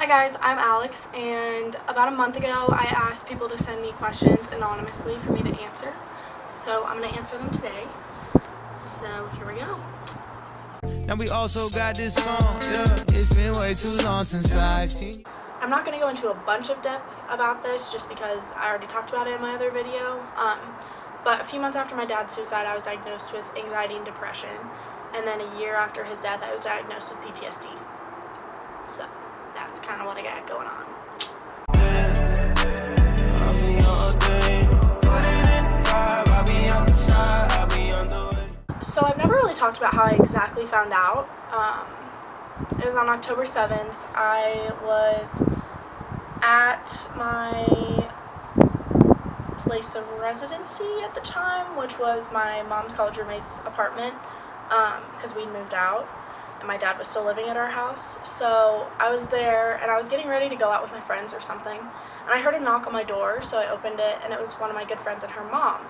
guys, I'm Alex, and about a month ago I asked people to send me questions anonymously for me to answer. So I'm going to answer them today. So here we go. Now we also got this song, yeah. It's been way too long since I've seen you. I'm not going to go into a bunch of depth about this just because I already talked about it in my other video. But a few months after my dad's suicide, I was diagnosed with anxiety and depression. And then a year after his death, I was diagnosed with PTSD. So that's kind of what I got going on. So I've never really talked about how I exactly found out. It was on October 7th. I was at my place of residency at the time, which was my mom's college roommate's apartment, because we moved out and my dad was still living at our house. So I was there and I was getting ready to go out with my friends or something, and I heard a knock on my door, so I opened it, and it was one of my good friends and her mom.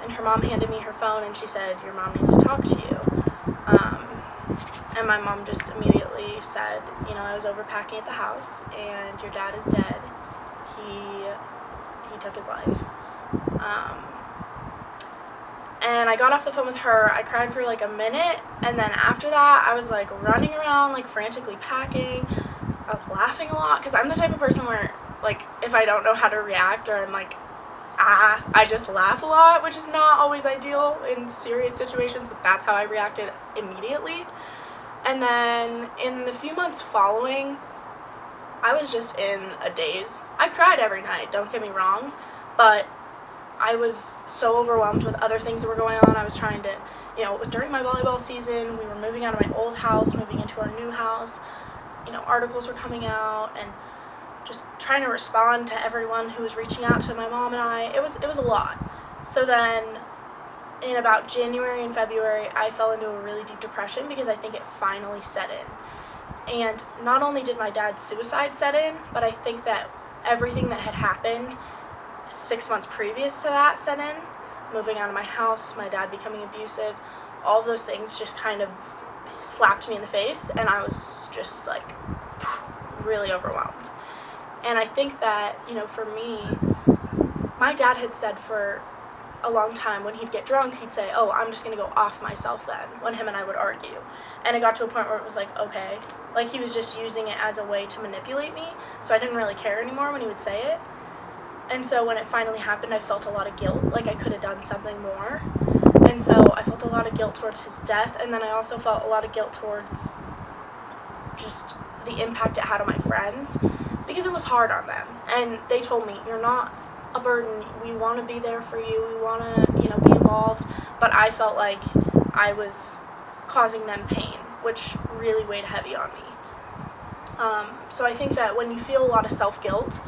And her mom handed me her phone and she said, "Your mom needs to talk to you." And my mom just immediately said, I was overpacking at the house and your dad is dead. He took his life. And I got off the phone with her. I cried for like a minute, and then after that I was like running around like frantically packing. I was laughing a lot because I'm the type of person where like if I don't know how to react or I'm like I just laugh a lot, which is not always ideal in serious situations, but that's how I reacted immediately. And then in the few months following, I was just in a daze. I cried every night, don't get me wrong, but I was so overwhelmed with other things that were going on. I was trying to, it was during my volleyball season. We were moving out of my old house, moving into our new house. Articles were coming out, and just trying to respond to everyone who was reaching out to my mom and I. It was a lot. So then in about January and February, I fell into a really deep depression because I think it finally set in. And not only did my dad's suicide set in, but I think that everything that had happened 6 months previous to that set in. Moving out of my house, my dad becoming abusive, all of those things just kind of slapped me in the face, and I was just like really overwhelmed. And I think that, for me, my dad had said for a long time when he'd get drunk, he'd say, "Oh, I'm just going to go off myself then," when him and I would argue. And it got to a point where it was like, okay, like he was just using it as a way to manipulate me, so I didn't really care anymore when he would say it. And so when it finally happened, I felt a lot of guilt, like I could have done something more. And so I felt a lot of guilt towards his death, and then I also felt a lot of guilt towards just the impact it had on my friends, because it was hard on them. And they told me, "You're not a burden. We want to be there for you. We want to, be involved." But I felt like I was causing them pain, which really weighed heavy on me. So I think that when you feel a lot of self-guilt,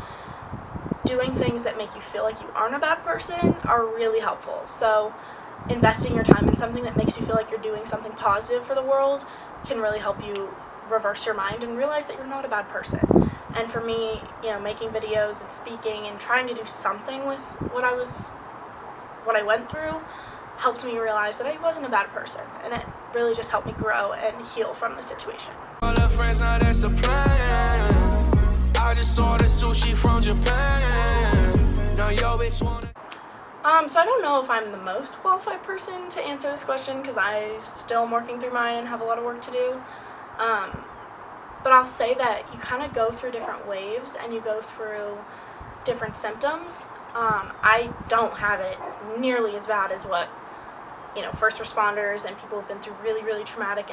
doing things that make you feel like you aren't a bad person are really helpful. So investing your time in something that makes you feel like you're doing something positive for the world can really help you reverse your mind and realize that you're not a bad person. And for me, making videos and speaking and trying to do something with what I went through helped me realize that I wasn't a bad person, and it really just helped me grow and heal from the situation. All the friends, now that's the plan. I just saw the sushi from Japan. Now yo bitch wanna. So I don't know if I'm the most qualified person to answer this question because I still am working through mine and have a lot of work to do. But I'll say that you kind of go through different waves and you go through different symptoms. I don't have it nearly as bad as what, first responders and people who've been through really, really traumatic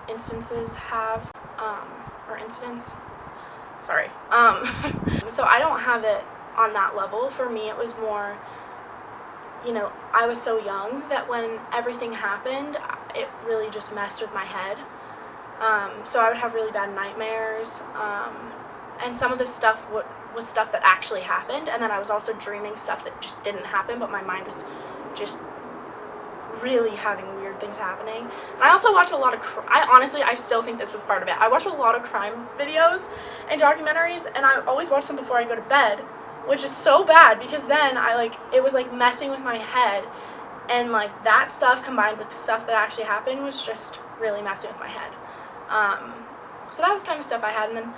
instances have, or incidents. Sorry. So I don't have it on that level. For me, it was more, I was so young that when everything happened, it really just messed with my head. So I would have really bad nightmares, and some of this stuff was stuff that actually happened, and then I was also dreaming stuff that just didn't happen, but my mind was just really having weird things happening. And I also watch a lot of I still think this was part of it. I watch a lot of crime videos and documentaries, and I always watch them before I go to bed, which is so bad because then it was like messing with my head, and like that stuff combined with stuff that actually happened was just really messing with my head. So that was kind of stuff I had. And then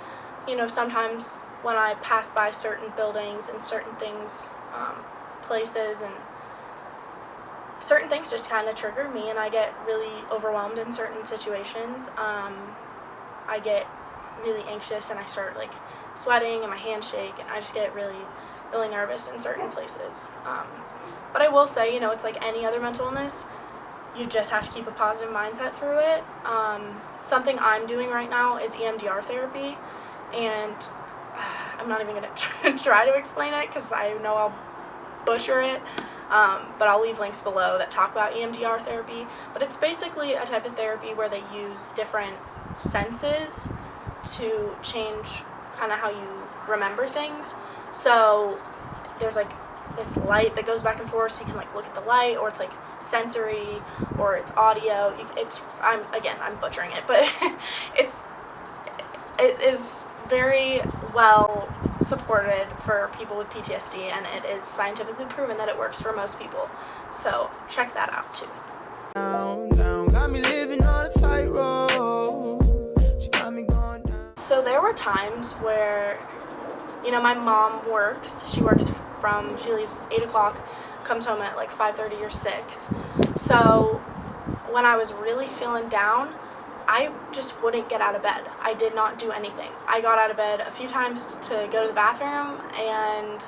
you know, sometimes when I pass by certain buildings and certain things, places, and certain things just kind of trigger me, and I get really overwhelmed in certain situations. I get really anxious, and I start like sweating, and my hands shake, and I just get really, really nervous in certain places. But I will say, you know, it's like any other mental illness. You just have to keep a positive mindset through it. Something I'm doing right now is EMDR therapy, and I'm not even going to try to explain it because I know I'll butcher it, but I'll leave links below that talk about EMDR therapy. But it's basically a type of therapy where they use different senses to change kind of how you remember things. So there's like this light that goes back and forth, so you can like look at the light, or it's like sensory, or it's audio. I'm butchering it, but it is very well supported for people with PTSD, and it is scientifically proven that it works for most people. So check that out too. Got me living on a tightrope. She got me going down. So there were times where, you know, my mom works. She leaves 8 o'clock, comes home at like 5:30 or 6. So when I was really feeling down, I just wouldn't get out of bed. I did not do anything. I got out of bed a few times to go to the bathroom, and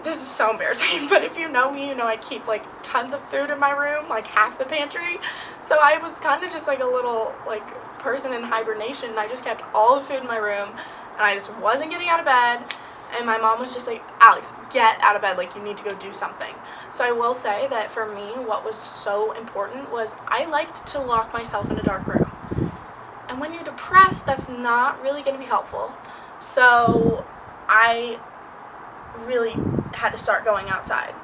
this is so embarrassing, but if you know me, you know I keep like tons of food in my room, like half the pantry. So I was kind of just like a little like person in hibernation, and I just kept all the food in my room, and I just wasn't getting out of bed. And my mom was just like, Alex, get out of bed, like you need to go do something. So I will say that for me, what was so important was I liked to lock myself in a dark room. And when you're depressed, that's not really going to be helpful. So I really had to start going outside.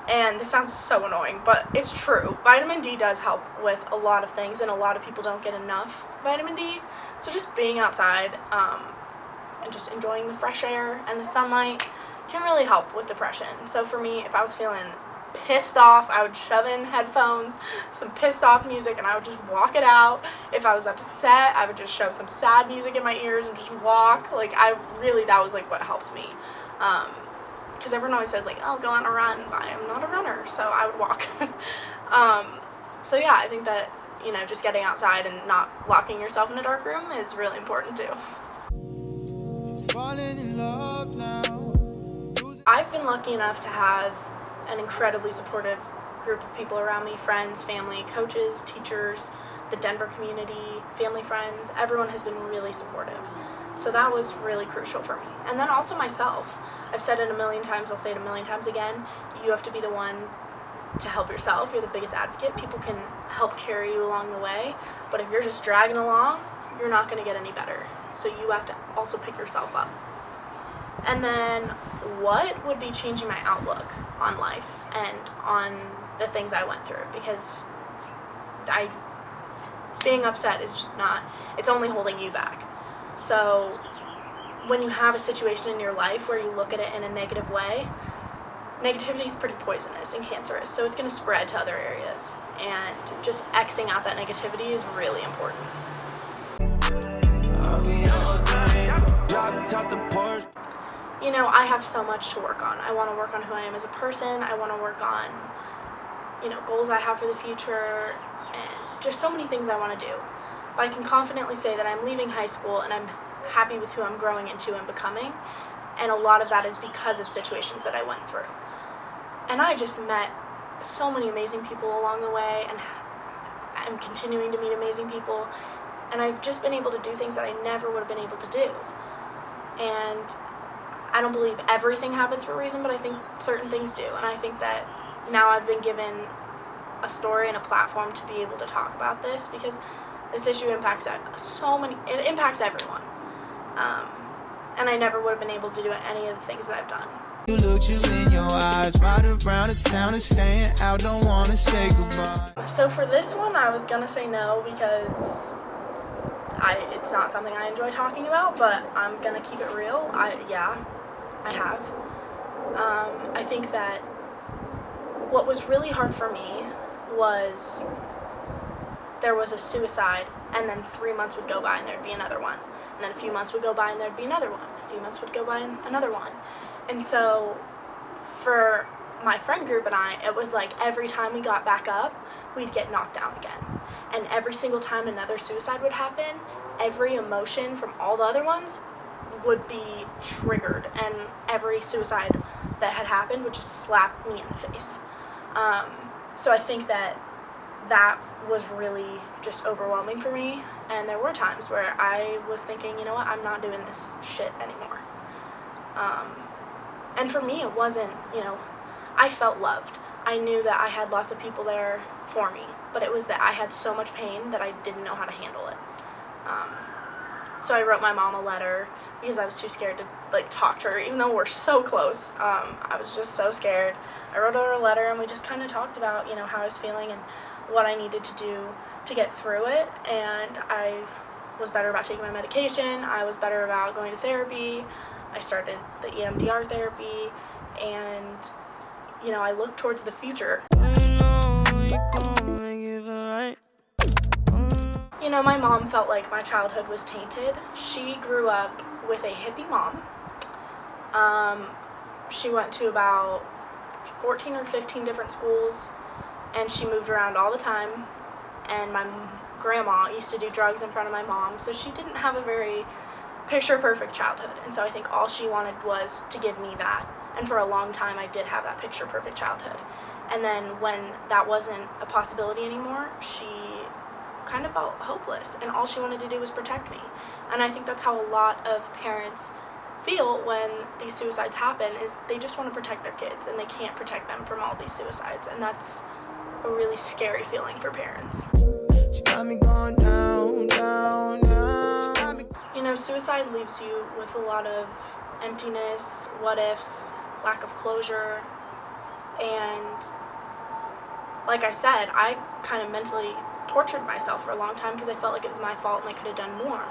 And this sounds so annoying, but it's true. Vitamin D does help with a lot of things, and a lot of people don't get enough vitamin D. So just being outside, and just enjoying the fresh air and the sunlight can really help with depression. So for me, if I was feeling pissed off, I would shove in headphones, some pissed off music, and I would just walk it out. If I was upset, I would just shove some sad music in my ears and just walk. Like that was like what helped me. Because everyone always says like, oh, go on a run, but I'm not a runner, so I would walk. So yeah, I think that, you know, just getting outside and not locking yourself in a dark room is really important too. Falling in love now. I've been lucky enough to have an incredibly supportive group of people around me, friends, family, coaches, teachers, the Denver community, family, friends. Everyone has been really supportive. So that was really crucial for me. And then also myself. I've said it a million times, I'll say it a million times again. You have to be the one to help yourself. You're the biggest advocate. People can help carry you along the way. But if you're just dragging along, you're not going to get any better. So you have to also pick yourself up. And then what would be changing my outlook on life and on the things I went through? Because being upset is just not, it's only holding you back. So when you have a situation in your life where you look at it in a negative way, negativity is pretty poisonous and cancerous, so it's going to spread to other areas. And just Xing out that negativity is really important. You know, I have so much to work on. I want to work on who I am as a person. I want to work on, you know, goals I have for the future, and just so many things I want to do. But I can confidently say that I'm leaving high school and I'm happy with who I'm growing into and becoming. And a lot of that is because of situations that I went through. And I just met so many amazing people along the way, and I'm continuing to meet amazing people. And I've just been able to do things that I never would have been able to do. And I don't believe everything happens for a reason, but I think certain things do. And I think that now I've been given a story and a platform to be able to talk about this, because this issue impacts it impacts everyone. And I never would have been able to do any of the things that I've done. You look you in your eyes, right around the town and staying out, don't wanna say goodbye. So for this one, I was gonna say no, because it's not something I enjoy talking about, but I'm gonna keep it real. I have. I think that what was really hard for me was there was a suicide and then 3 months would go by and there'd be another one, and then a few months would go by and there'd be another one, a few months would go by and another one. And so for my friend group and I, it was like every time we got back up, we'd get knocked down again. And every single time another suicide would happen, every emotion from all the other ones would be triggered, and every suicide that had happened would just slap me in the face. So I think that was really just overwhelming for me, and there were times where I was thinking, you know what, I'm not doing this shit anymore. And for me, it wasn't, I felt loved. I knew that I had lots of people there for me, but it was that I had so much pain that I didn't know how to handle it. So I wrote my mom a letter because I was too scared to talk to her, even though we're so close. I was just so scared. I wrote her a letter, and we just kind of talked about, how I was feeling and what I needed to do to get through it. And I was better about taking my medication. I was better about going to therapy. I started the EMDR therapy, and I looked towards the future. My mom felt like my childhood was tainted. She grew up with a hippie mom. She went to about 14 or 15 different schools, and she moved around all the time. And my grandma used to do drugs in front of my mom, so she didn't have a very picture-perfect childhood. And so I think all she wanted was to give me that. And for a long time, I did have that picture-perfect childhood. And then when that wasn't a possibility anymore, she kind of felt hopeless, and all she wanted to do was protect me. And I think that's how a lot of parents feel when these suicides happen, is they just want to protect their kids, and they can't protect them from all these suicides. And that's a really scary feeling for parents. She got me going down, down, down. Suicide leaves you with a lot of emptiness, what ifs, lack of closure, and like I said, I kind of mentally tortured myself for a long time because I felt like it was my fault and I could have done more.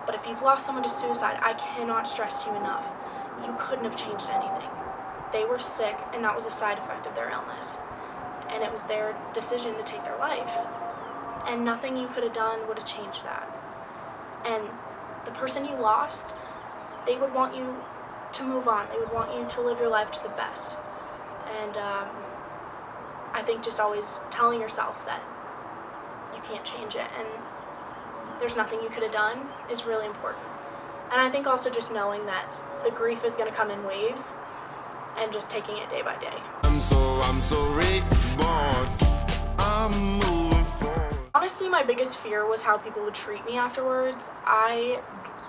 But if you've lost someone to suicide, I cannot stress to you enough, you couldn't have changed anything. They were sick, and that was a side effect of their illness, and it was their decision to take their life, and nothing you could have done would have changed that. And the person you lost, they would want you to move on. They would want you to live your life to the best. And I think just always telling yourself that you can't change it and there's nothing you could have done is really important. And I think also just knowing that the grief is going to come in waves and just taking it day by day. I'm so reborn. I'm moving forward. Honestly, my biggest fear was how people would treat me afterwards. I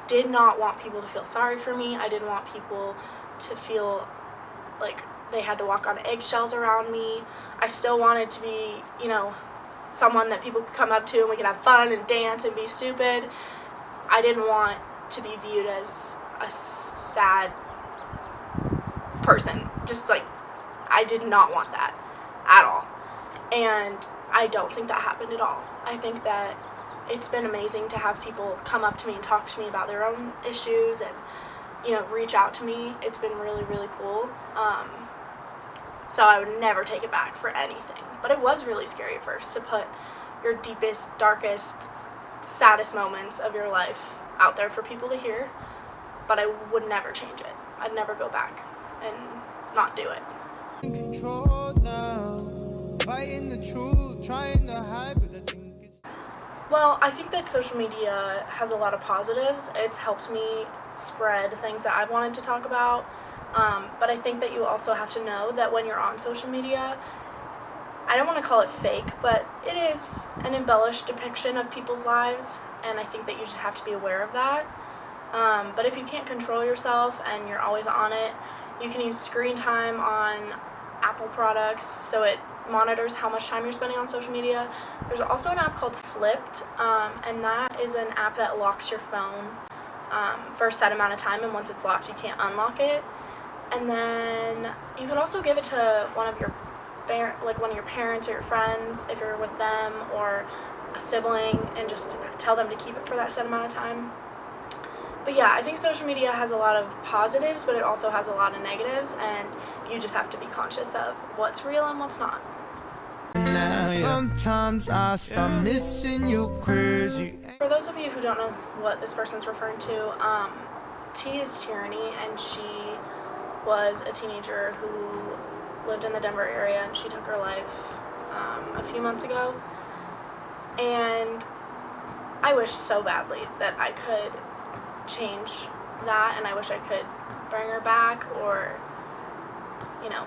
did not want people to feel sorry for me. I didn't want people to feel like they had to walk on eggshells around me. I still wanted to be, someone that people could come up to and we could have fun and dance and be stupid. I didn't want to be viewed as a sad person. I did not want that at all. And I don't think that happened at all. I think that it's been amazing to have people come up to me and talk to me about their own issues and, reach out to me. It's been really, really cool. So I would never take it back for anything. But it was really scary at first to put your deepest, darkest, saddest moments of your life out there for people to hear. But I would never change it. I'd never go back and not do it. In control now, fighting the truth, trying to hide, but I think it's... Well, I think that social media has a lot of positives. It's helped me spread things that I've wanted to talk about. But I think that you also have to know that when you're on social media, I don't want to call it fake, but it is an embellished depiction of people's lives, and I think that you just have to be aware of that. But if you can't control yourself and you're always on it, you can use screen time on Apple products, so it monitors how much time you're spending on social media. There's also an app called Flipped, and that is an app that locks your phone for a set amount of time, and once it's locked, you can't unlock it. And then you could also give it to one of your parents or your friends if you're with them, or a sibling, and just tell them to keep it for that set amount of time. But yeah, I think social media has a lot of positives, but it also has a lot of negatives, and you just have to be conscious of what's real and what's not. Now Sometimes I start missing you crazy. For those of you who don't know what this person's referring to, T is Tyranny, and she was a teenager who lived in the Denver area, and she took her life a few months ago. And I wish so badly that I could change that, and I wish I could bring her back, or, you know,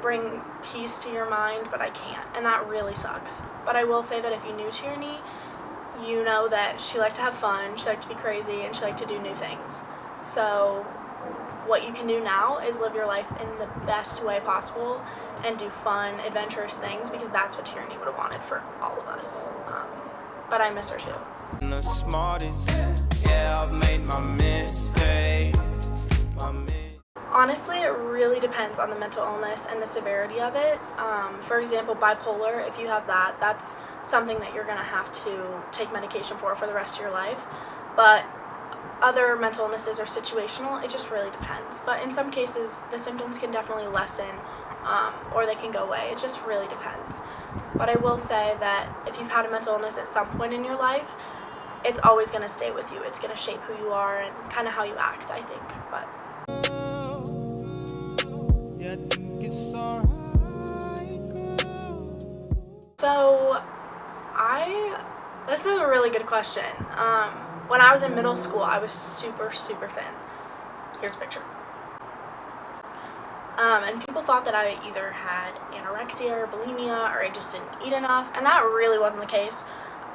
bring peace to your mind, but I can't, and that really sucks. But I will say that if you knew Tyranny, you know that she liked to have fun, she liked to be crazy, and she liked to do new things. So what you can do now is live your life in the best way possible and do fun, adventurous things, because that's what Tyranny would have wanted for all of us. But I miss her too. The smartest, yeah, I've made my mistakes. Honestly, it really depends on the mental illness and the severity of it. For example, bipolar, if you have that, that's something that you're going to have to take medication for the rest of your life. But other mental illnesses are situational, it just really depends. But in some cases, the symptoms can definitely lessen, or they can go away. It just really depends. But I will say that if you've had a mental illness at some point in your life, it's always going to stay with you. It's going to shape who you are and kind of how you act, I think. But so, this is a really good question. When I was in middle school, I was super, super thin. Here's a picture. And people thought that I either had anorexia or bulimia, or I just didn't eat enough, and that really wasn't the case.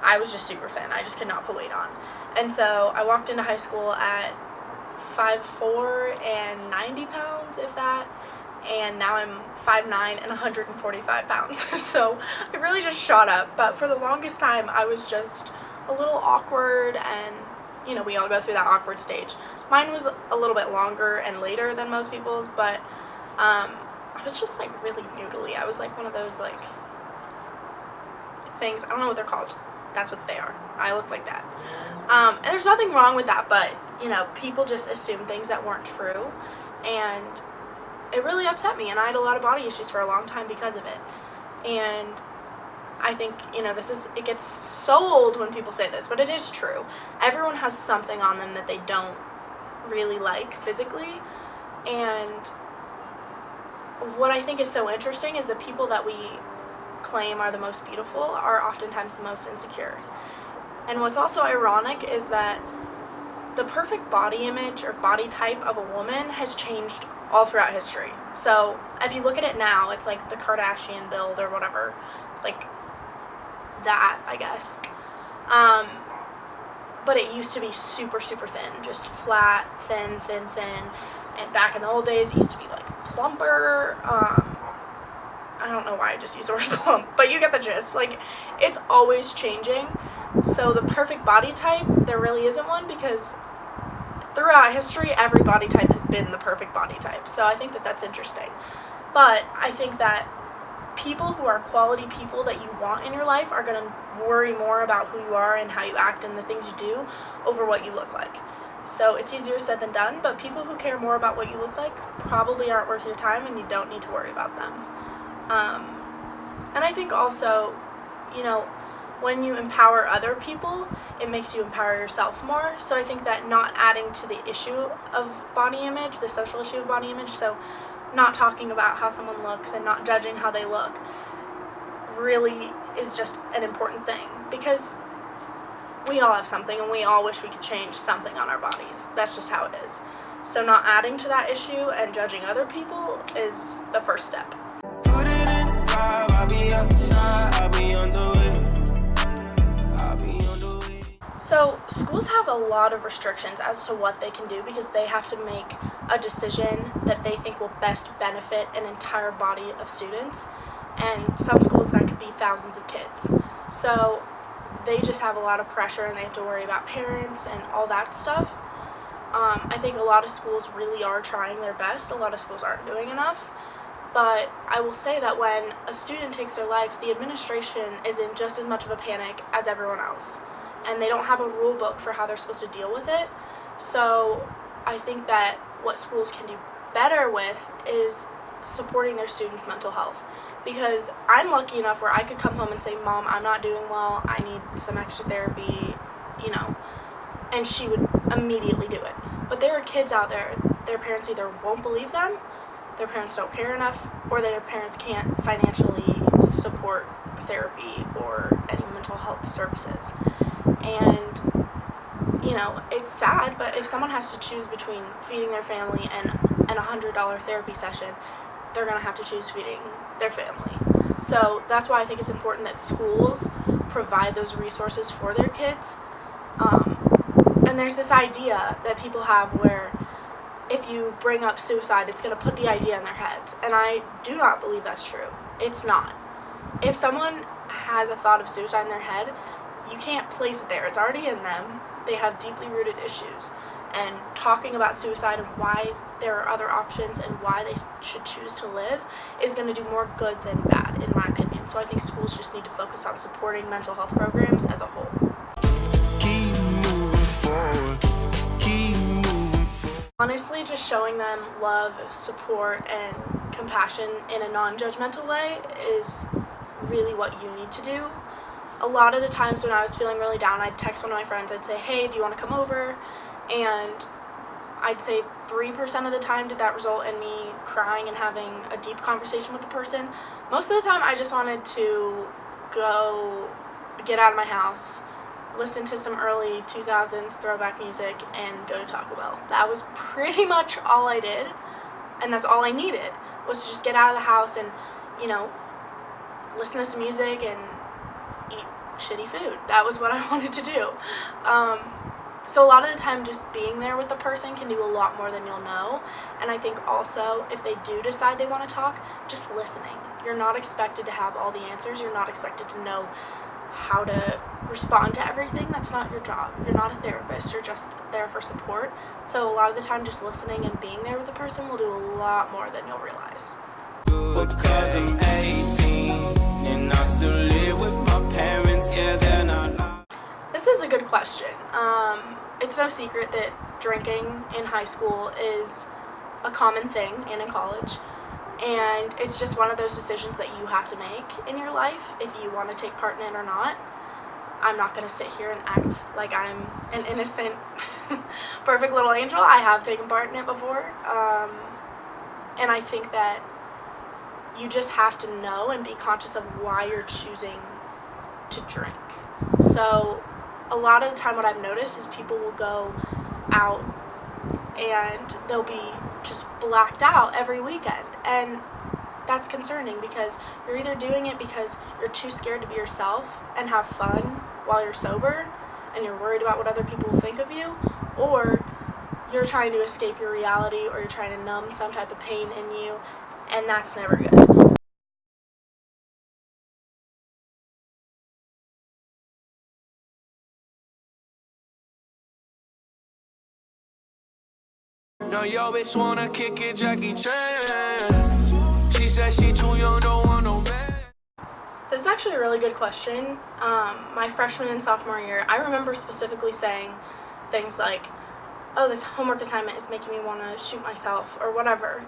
I was just super thin. I just could not put weight on. And so I walked into high school at 5'4" and 90 pounds, if that. And now I'm 5'9" and 145 pounds. So I really just shot up. But for the longest time, I was just a little awkward, and, you know, we all go through that awkward stage. Mine was a little bit longer and later than most people's, but I was just, like, really noodly. I was, like, one of those, like, things, I don't know what they're called. That's what they are. I look like that. And there's nothing wrong with that, but, you know, people just assume things that weren't true, and it really upset me, and I had a lot of body issues for a long time because of it. And I think, you know, it gets so old when people say this, but it is true. Everyone has something on them that they don't really like physically, and what I think is so interesting is the people that we claim are the most beautiful are oftentimes the most insecure. And what's also ironic is that the perfect body image or body type of a woman has changed all throughout history. So if you look at it now, it's like the Kardashian build or whatever. It's like that, I guess. But it used to be super, super thin, just flat, thin, thin, thin. And back in the old days, it used to be like plumper. I don't know why I just used the word plump, but you get the gist. Like, it's always changing. So the perfect body type, there really isn't one, because throughout history, every body type has been the perfect body type. So I think that that's interesting. But I think that people who are quality people that you want in your life are going to worry more about who you are and how you act and the things you do over what you look like. So it's easier said than done, but people who care more about what you look like probably aren't worth your time, and you don't need to worry about them. And I think also, you know, when you empower other people, it makes you empower yourself more. So I think that not adding to the issue of body image, the social issue of body image, so not talking about how someone looks and not judging how they look, really is just an important thing, because we all have something and we all wish we could change something on our bodies. That's just how it is. So not adding to that issue and judging other people is the first step. Put it in vibe, I'll be outside, I'll be on the way. I'll be on the way. So schools have a lot of restrictions as to what they can do, because they have to make a decision that they think will best benefit an entire body of students. And some schools, that could be thousands of kids. So they just have a lot of pressure, and they have to worry about parents and all that stuff. I think a lot of schools really are trying their best. A lot of schools aren't doing enough. But I will say that when a student takes their life, the administration is in just as much of a panic as everyone else. And they don't have a rule book for how they're supposed to deal with it. So I think that what schools can do better with is supporting their students' mental health. because I'm lucky enough where I could come home and say, Mom, I'm not doing well, I need some extra therapy, you know, and she would immediately do it. But there are kids out there, their parents either won't believe them, their parents don't care enough, or their parents can't financially support therapy or any mental health services. And, you know, it's sad, but if someone has to choose between feeding their family and a $100 therapy session, they're going to have to choose feeding their family. So that's why I think it's important that schools provide those resources for their kids. And there's this idea that people have where if you bring up suicide, it's going to put the idea in their heads. And I do not believe that's true. It's not. If someone has a thought of suicide in their head, you can't place it there. It's already in them. They have deeply rooted issues. And talking about suicide and why there are other options and why they should choose to live is going to do more good than bad, in my opinion. So I think schools just need to focus on supporting mental health programs as a whole. Keep moving forward. Keep moving forward. Honestly, just showing them love, support, and compassion in a non-judgmental way is really what you need to do. A lot of the times when I was feeling really down, I'd text one of my friends. I'd say, hey, do you want to come over? And I'd say 3% of the time did that result in me crying and having a deep conversation with the person. Most of the time I just wanted to go get out of my house, listen to some early 2000s throwback music, and go to Taco Bell. That was pretty much all I did, and that's all I needed, was to just get out of the house and, you know, listen to some music and eat shitty food. That was what I wanted to do. So a lot of the time just being there with the person can do a lot more than you'll know. And I think also if they do decide they want to talk, just listening. You're not expected to have all the answers. You're not expected to know how to respond to everything. That's not your job. You're not a therapist. You're just there for support. So a lot of the time just listening and being there with the person will do a lot more than you'll realize. Because I'm 18 and I still live with my parents, yeah, they're not. This is a good question. It's no secret that drinking in high school is a common thing and in college, and it's just one of those decisions that you have to make in your life if you want to take part in it or not. I'm not going to sit here and act like I'm an innocent, perfect little angel. I have taken part in it before, and I think that you just have to know and be conscious of why you're choosing to drink. So a lot of the time what I've noticed is people will go out and they'll be just blacked out every weekend, and that's concerning because you're either doing it because you're too scared to be yourself and have fun while you're sober and you're worried about what other people will think of you, or you're trying to escape your reality, or you're trying to numb some type of pain in you, and that's never good. No, yo, bitch wanna kick it, Jackie Chan. She said she too young, don't want no man. This is actually a really good question. My freshman and sophomore year, I remember specifically saying things like, oh, this homework assignment is making me want to shoot myself or whatever.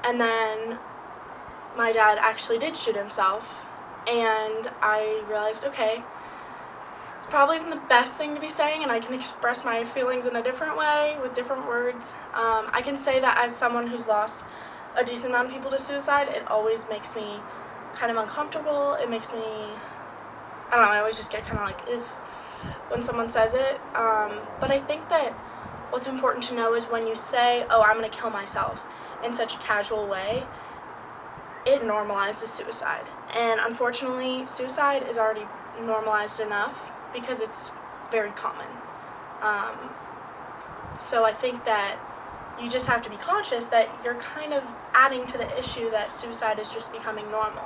And then my dad actually did shoot himself, and I realized, okay, this probably isn't the best thing to be saying, and I can express my feelings in a different way with different words. I can say that as someone who's lost a decent amount of people to suicide, it always makes me kind of uncomfortable. It makes me, I don't know, I always just get kind of like, ugh, when someone says it. But I think that what's important to know is when you say, oh, I'm going to kill myself in such a casual way, it normalizes suicide. And unfortunately, suicide is already normalized enough because it's very common. So I think that you just have to be conscious that you're kind of adding to the issue that suicide is just becoming normal.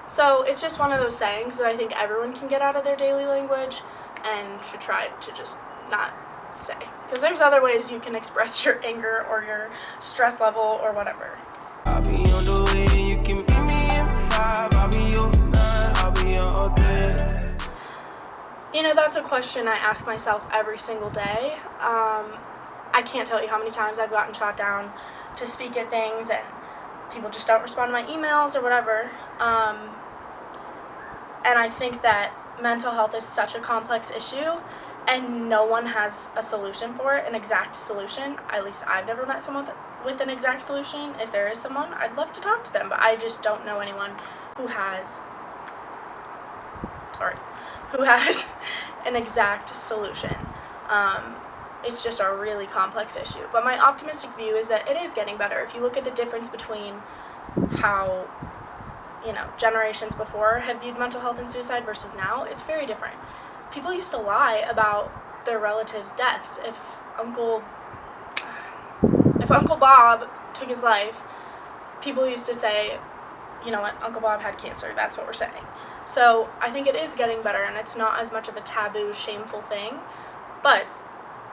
So it's just one of those sayings that I think everyone can get out of their daily language and should try to just not say. Because there's other ways you can express your anger or your stress level or whatever. I'll be on the way, you can beat me in 5. I'll be on 9, I'll be on all day. You know, that's a question I ask myself every single day. I can't tell you how many times I've gotten shot down to speak at things and people just don't respond to my emails or whatever. And I think that mental health is such a complex issue, and no one has a solution for it, an exact solution. At least I've never met someone with an exact solution. If there is someone, I'd love to talk to them, but I just don't know anyone who has an exact solution. It's just a really complex issue. But my optimistic view is that it is getting better. If you look at the difference between how, generations before have viewed mental health and suicide versus now, it's very different. People used to lie about their relatives' deaths. If Uncle Bob took his life, people used to say, you know what, Uncle Bob had cancer, that's what we're saying. So I think it is getting better, and it's not as much of a taboo, shameful thing. But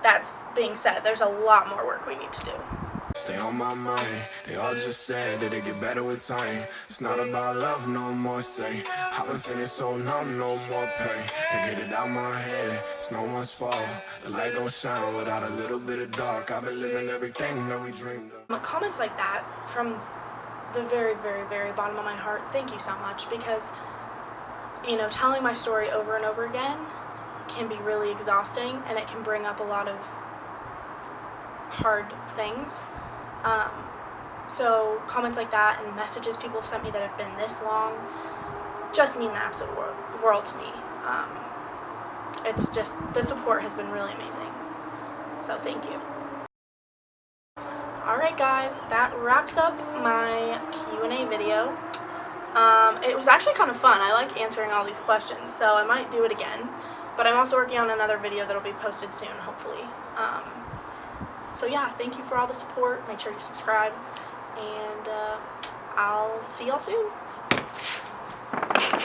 that's being said, there's a lot more work we need to do. Stay on my mind. They all just said that it get better with time. It's not about love no more, say. I've been feeling so numb, no more pain. Can't get it out my head, it's no one's fault. The light don't shine without a little bit of dark. I've been living everything that we dreamed of. Comments like that from the very, very, very bottom of my heart, thank you so much, because, telling my story over and over again can be really exhausting, and it can bring up a lot of hard things. So comments like that and messages people have sent me that have been this long just mean the absolute world to me. It's just, the support has been really amazing. So thank you. Alright guys, that wraps up my Q&A video. It was actually kind of fun. I like answering all these questions, so I might do it again. But I'm also working on another video that'll be posted soon, hopefully. So yeah, thank you for all the support. Make sure you subscribe, and I'll see y'all soon.